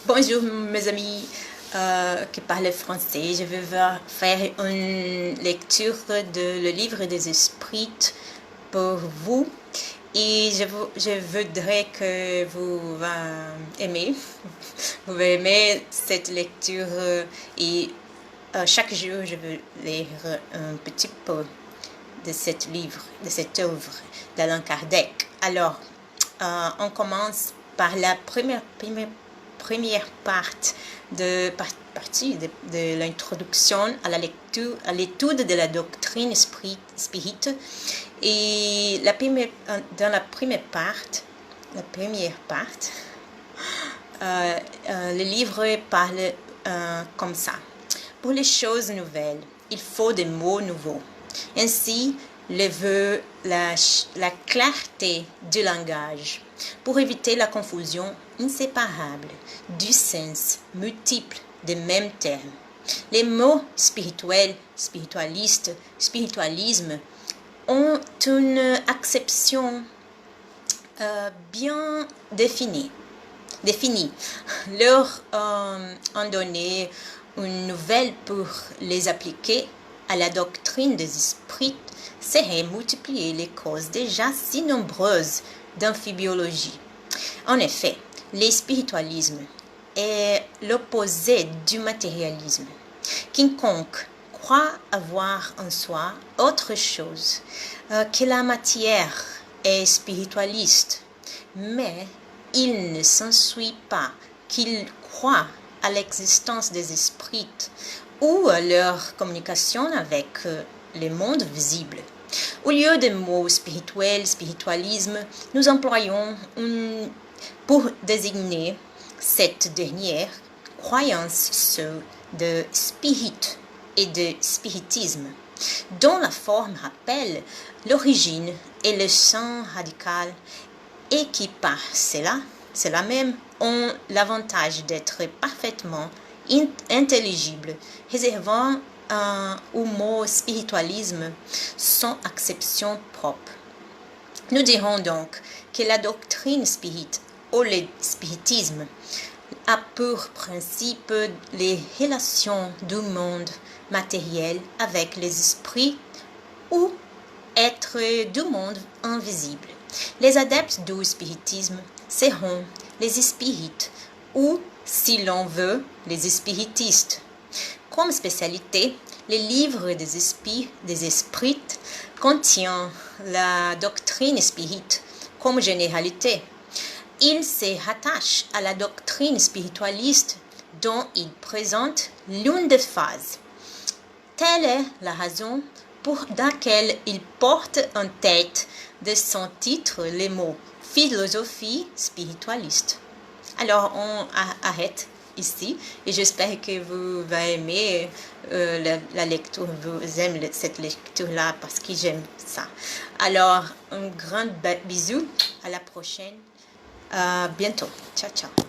Bonjour mes amis qui parlent français. Je vais faire une lecture de le livre des esprits pour vous et je voudrais que vous aimez. Vous aimer cette lecture et chaque jour je vais lire un petit peu de cette livre, de cette œuvre d'Allan Kardec. Alors, on commence par la première partie de l'introduction à la lecture, à l'étude de la doctrine spirit. Et dans la première partie, le livre parle comme ça. Pour les choses nouvelles, il faut des mots nouveaux. Ainsi, le veut la clarté du langage pour éviter la confusion inséparable du sens multiple des mêmes termes. Les mots spirituel, spiritualiste, spiritualisme ont une acception bien définie. Leur en donner une nouvelle pour les appliquer à la doctrine des esprits serait multiplier les causes déjà si nombreuses d'amphibiologie. En effet, le spiritualisme est l'opposé du matérialisme. Quiconque croit avoir en soi autre chose que la matière est spiritualiste, mais il ne s'ensuit pas qu'il croit à l'existence des esprits ou à leur communication avec le monde visible. Au lieu des mots spirituel, spiritualisme, nous employons pour désigner cette dernière croyance ceux de spirit et de spiritisme, dont la forme rappelle l'origine et le sens radical et qui par cela même ont l'avantage d'être parfaitement intelligibles, réservant au mot spiritualisme son acception propre. Nous dirons donc que la doctrine spirit ou le spiritisme a pour principe les relations du monde matériel avec les esprits ou êtres du monde invisible. Les adeptes du spiritisme seront les spirites ou, si l'on veut, les spiritistes. Comme spécialité, le livre des esprits contient la doctrine spirit comme généralité. Il se rattache à la doctrine spiritualiste dont il présente l'une des phases. Telle est la raison pour laquelle il porte en tête de son titre les mots philosophie spiritualiste. Alors on arrête ici et j'espère que vous allez aimer la lecture, vous aimez cette lecture-là parce que j'aime ça. Alors un grand bisou, à la prochaine, bientôt, ciao ciao.